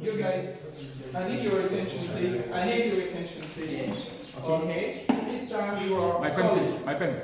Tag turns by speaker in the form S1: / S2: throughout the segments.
S1: You guys, I need your attention, please. I need your attention, please. Okay. This time you are colleagues.
S2: My pen.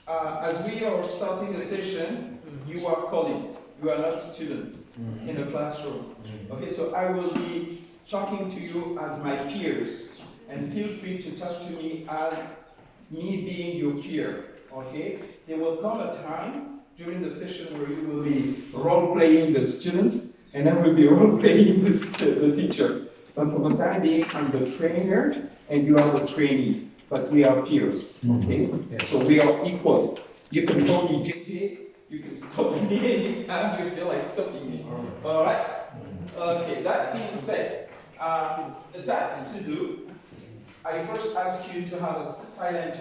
S1: As we are starting the session, you are colleagues. You are not students in the classroom. Okay, so I will be talking to you as my peers, and feel free to talk to me as me being your peer. Okay? There will come a time during the session where you will be role-playing the students, and I will be role-playing the teacher. But for the time being, I'm the trainer, and you are the trainees. But we are peers, okay? So we are equal. You can call me JJ, you can stop me anytime you feel like stopping me. All right? Okay, that being said, the task to do, I first ask you to have a silent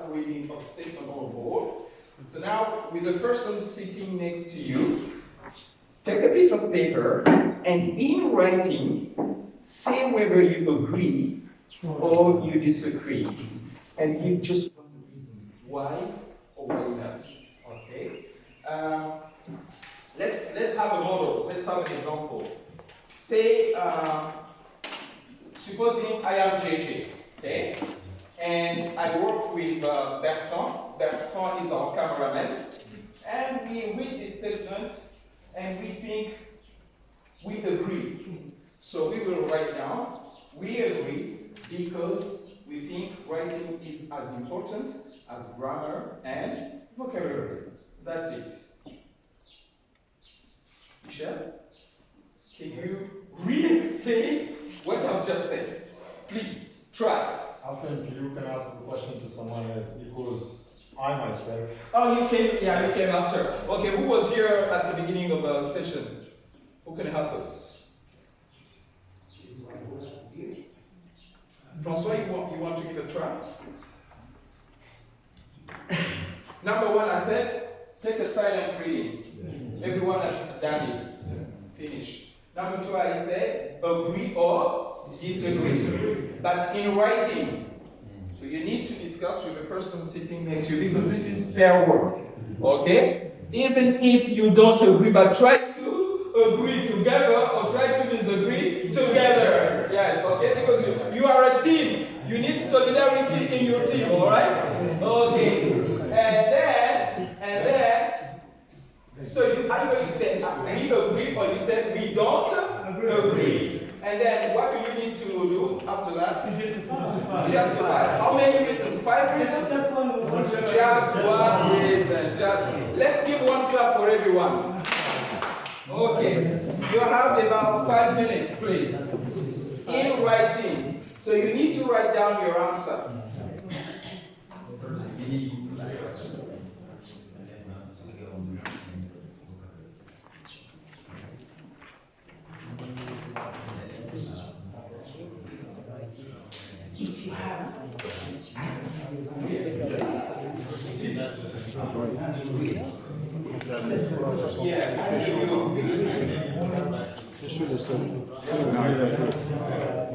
S1: reading of statement on board. So now, with the person sitting next to you, take a piece of paper and in writing, say whether you agree or you disagree. And give just one reason, why or why not. Okay? Let's have a model, let's have an example. Say, supposing I am JJ, okay? And I work with Bertrand. Bertrand is our cameraman. And we read this statement and we think we agree. So we will write down, we agree because we think writing is as important as grammar and vocabulary. That's it. Michel, can you re-explain what I've just said? Please, try.
S3: I think you can ask the question to someone else because I myself.
S1: Oh, you came after. Okay, who was here at the beginning of the session? Who can help us? Francois, you want to give a try? Number one, I said, take a silent reading. Yes. Everyone has done it. Yeah. Finish. Number two, I said, agree or disagree. But in writing. So you need to discuss with the person sitting next to you because this is fair work. Okay? Even if you don't agree, but try to agree together or try to disagree together. Yes, okay? Because you are a team. You need solidarity in your team, all right? Okay. And then, so either you said we agree or you said we don't agree. And then what do you need to do after that? Justify. How many reasons? 5 reasons? Just one reason. Let's give one clap for everyone. Okay. You have about 5 minutes, please. In writing. So you need to write down your answer. If you have
S4: Je suis le seul.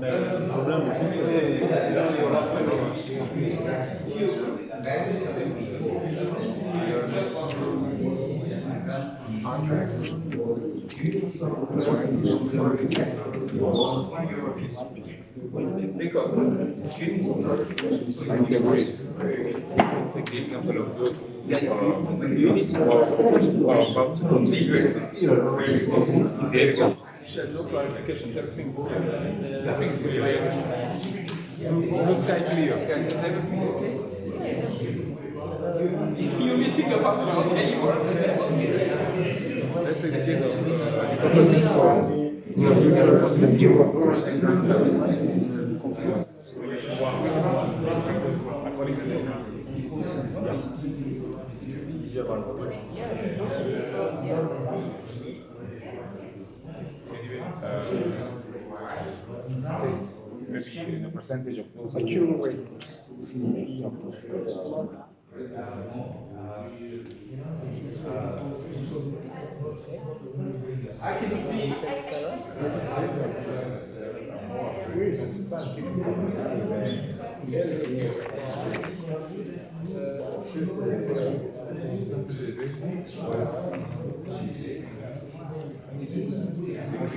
S4: Mais le problème aussi, c'est que il y aura plus
S2: Take the example of those units who are about to configure no clarifications, everything's clear. No sky clear. Is everything okay?
S1: You're missing a part of the words.
S2: Let's take the case of this one. According to them. Maybe the percentage of those
S4: accumulate.
S1: I can see.
S3: Oui, c'est ça.
S1: Just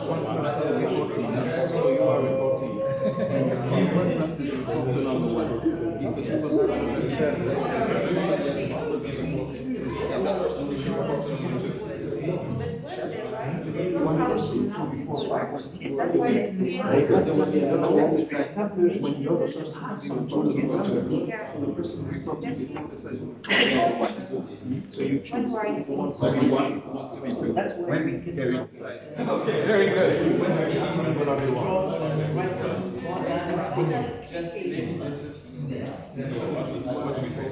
S1: one person reporting, so you are reporting. And the one person is reporting number one. Because you will one person, two, four, five, because there was another exercise when the other person has some choice, so the person reporting this exercise. So you choose who wants to be one, who wants to be two. When we carry inside. Okay, very good. When speaking, I'm gonna be one. Ladies and gentlemen, what do we say?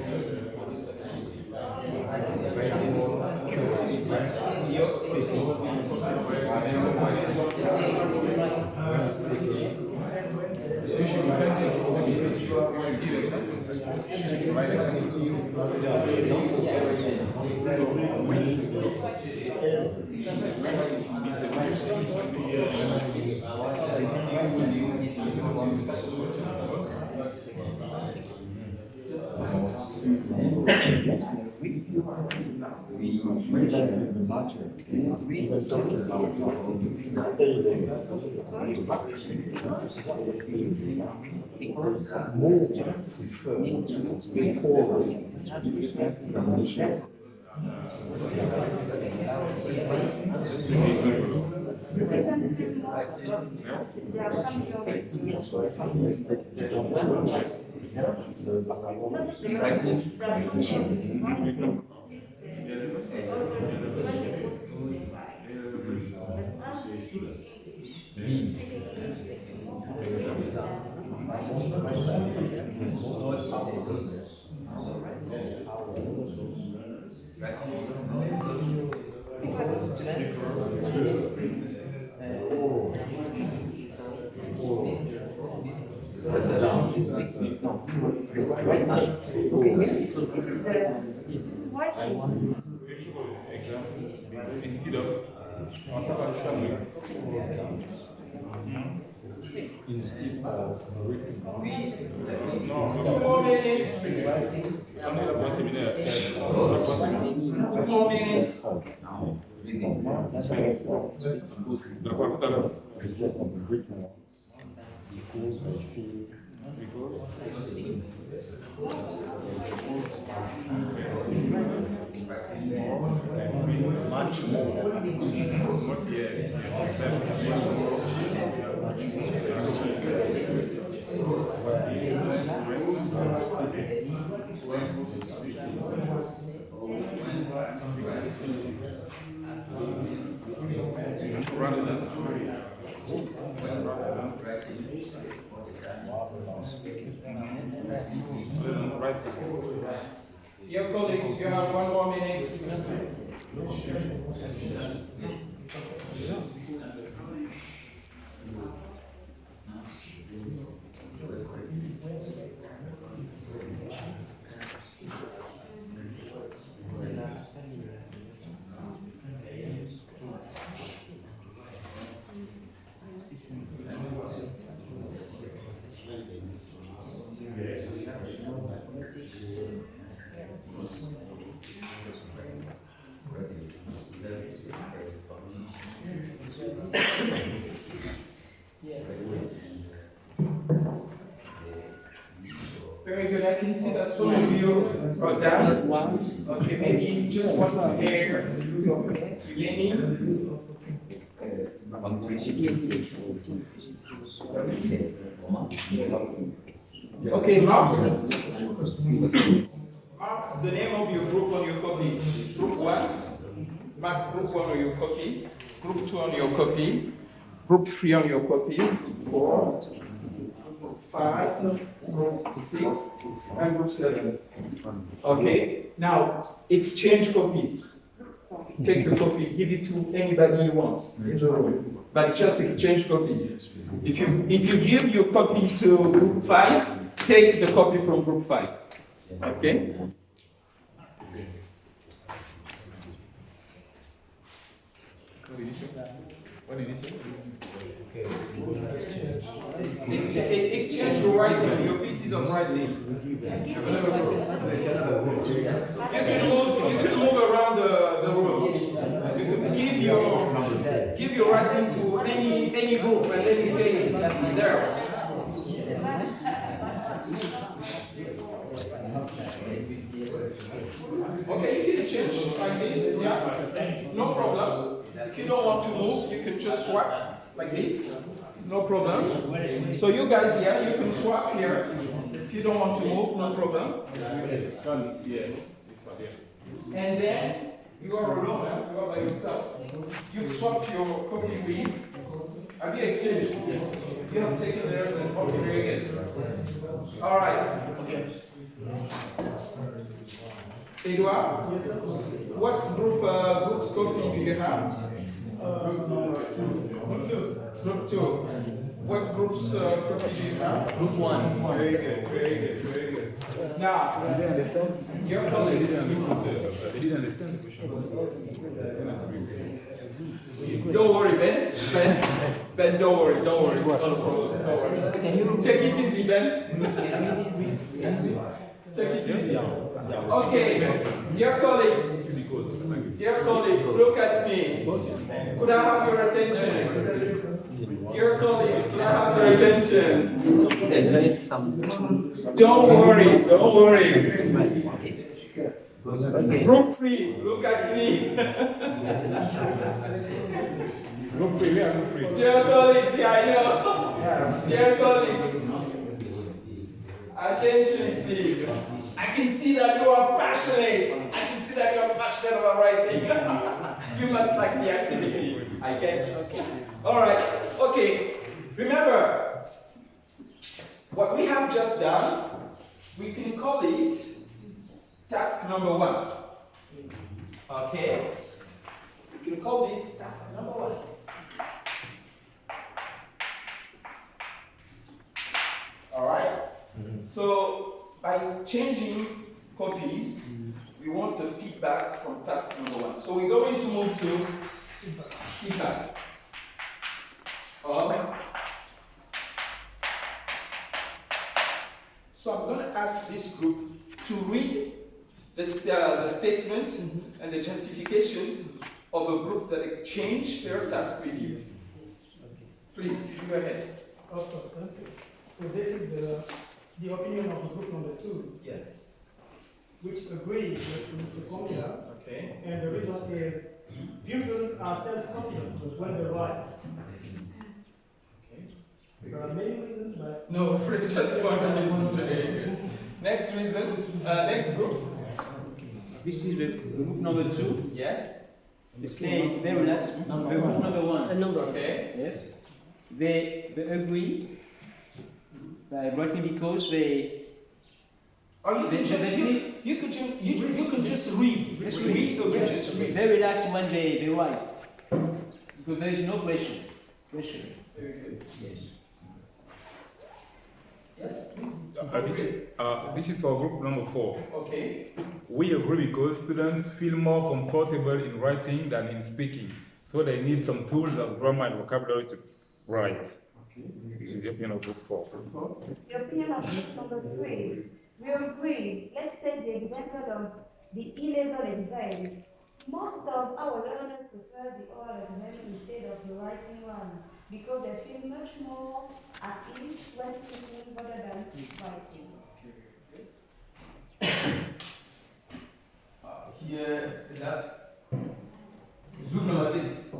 S1: Instead of on start by traveling. Instead of written. No, 2 more minutes. 2 more minutes. Much more. Yes. Your colleagues, you have 1 more minute. Very good. I can see that some of you are down. Okay, maybe just one pair. Okay, Mark. Mark the name of your group on your copy. Group 1. Mark group 1 on your copy. Group 2 on your copy. Group 3 on your copy. Group 4. 5, group 6, and group 7. Okay, now exchange copies. Take a copy, give it to anybody you want in the room, but just exchange copies. If you give your copy to group 5, take the copy from group 5. Okay?
S2: What did you say?
S1: Exchange your writing, your pieces of writing. You can move around the room. You can give your writing to any group and then you take theirs. Okay, you can change like this, yeah? No problem. If you don't want to move, you can just swap like this. No problem. So you guys here, you can swap here. If you don't want to move, no problem.
S2: Yes.
S1: And then you are alone, you are by yourself. You've swapped your copy with. Have you exchanged? Yes. You have taken theirs and okay, very good. All right. Okay. Edouard, what group's copy do you have? Group 2. What group's copy do you have?
S5: Group 1.
S1: Very good, very good, very good. Now, your colleagues.
S2: They didn't understand the question.
S1: Don't worry, Ben. Ben, don't worry, don't worry. It's not a problem. Don't worry.
S5: Can you
S1: Take it easy, Ben. Take it easy. Okay, dear colleagues, look at me. Could I have your attention? Dear colleagues, could I have your attention? Don't worry, don't worry. Group 3, look at me.
S2: Group 3, we are group 3.
S1: Dear colleagues, yeah, I know. Dear colleagues, attention please. I can see that you are passionate. I can see that you are passionate about writing. You must like the activity, I guess. All right, okay. Remember, what we have just done, we can call it task number 1. Okay? We can call this task number 1. All right? So, by exchanging copies, we want the feedback from task number 1. So we're going to move to feedback. So I'm going to ask this group to read the statement and the justification of a group that exchanged their task with you. Please, go ahead.
S6: Of course. So this is the opinion of the group number 2.
S1: Yes.
S6: Which agrees with Mr. Koumba.
S1: Okay.
S6: And the reason is pupils are self-confident when they write.
S1: Okay.
S6: There are many reasons, but
S1: No, just one reason. Next reason, next group.
S5: This is the group number 2.
S1: Yes.
S5: They say they relax. The group number 1.
S1: Okay.
S5: Yes. They agree by writing because they.
S1: Or you can just you can just read.
S5: Just
S1: read or
S5: yes.
S1: just read.
S5: They relax when they write. Because there is no question.
S1: Very good.
S5: Yes.
S1: Yes, please.
S2: This is for group number 4.
S1: Okay.
S2: We agree because students feel more comfortable in writing than in speaking, so they need some tools as grammar and vocabulary to write. This is the opinion of group 4.
S7: The opinion of group number 3. We agree. Let's take the example of the E-level exam. Most of our learners prefer the oral exam instead of the writing one because they feel much more at ease when speaking rather than writing.
S8: Here, so that's group number 6.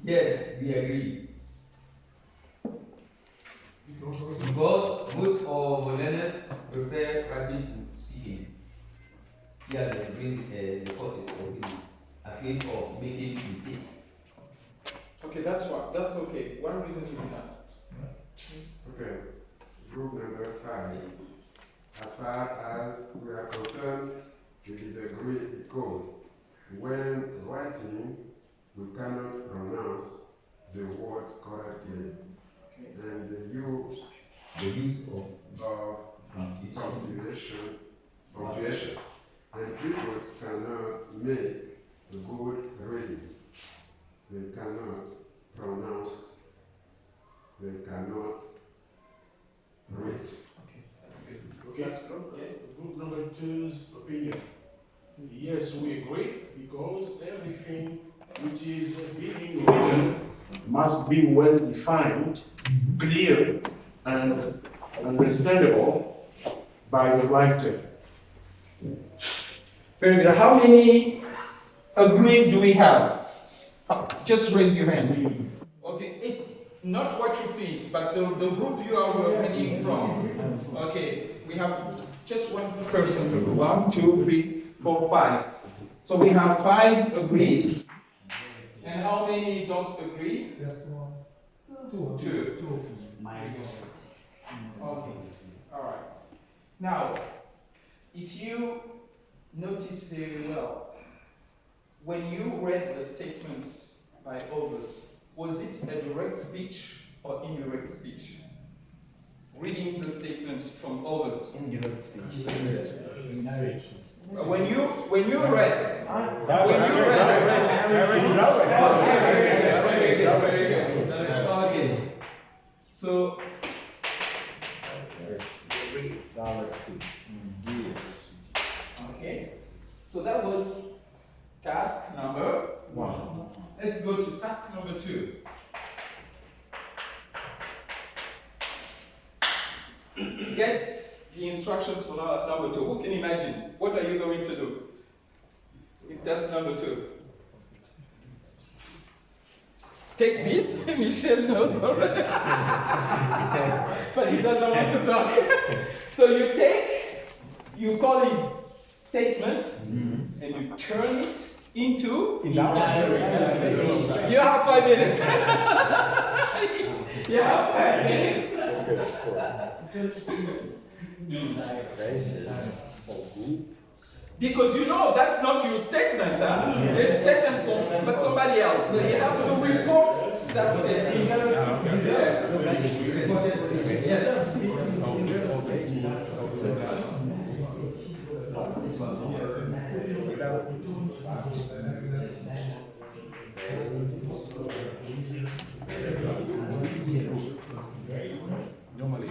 S8: Yes, we agree. Because most of our learners prefer writing to speaking. Here the causes or reasons afraid of making mistakes.
S1: Okay, that's okay. One reason is enough.
S8: Okay.
S9: group number 5. As far as we are concerned, we disagree because when writing, we cannot pronounce the words correctly. And the use of punctuation, and people cannot make a good reading. They cannot pronounce, they cannot read.
S10: Okay, yes. Group number 2's opinion. Yes, we agree because everything which is being written must be well defined, clear, and understandable by the writer.
S1: Very good. How many agrees do we have? Just raise your hand. Okay, it's not what you think, but the group you are reading from. Okay, we have just one person. 1, 2, 3, 4, 5. So we have 5 agrees. And how many don't agree?
S6: Just one.
S1: 2. Okay, all right. Now, if you notice very well, when you read the statements by others, was it a direct speech or indirect speech? Reading the statements from others.
S5: Indirect speech.
S1: When you read, okay. So okay. So that was task number 1. Let's go to task number 2. Guess the instructions for number 2. Who can imagine? What are you going to do in task number 2? Take this. Michel knows already. But he doesn't want to talk. So you take your colleague's statement and you turn it into. You have 5 minutes. You have 5 minutes. Because you know that's not your statement, huh? It's statement but somebody else. So you have to report that statement.
S4: Normally.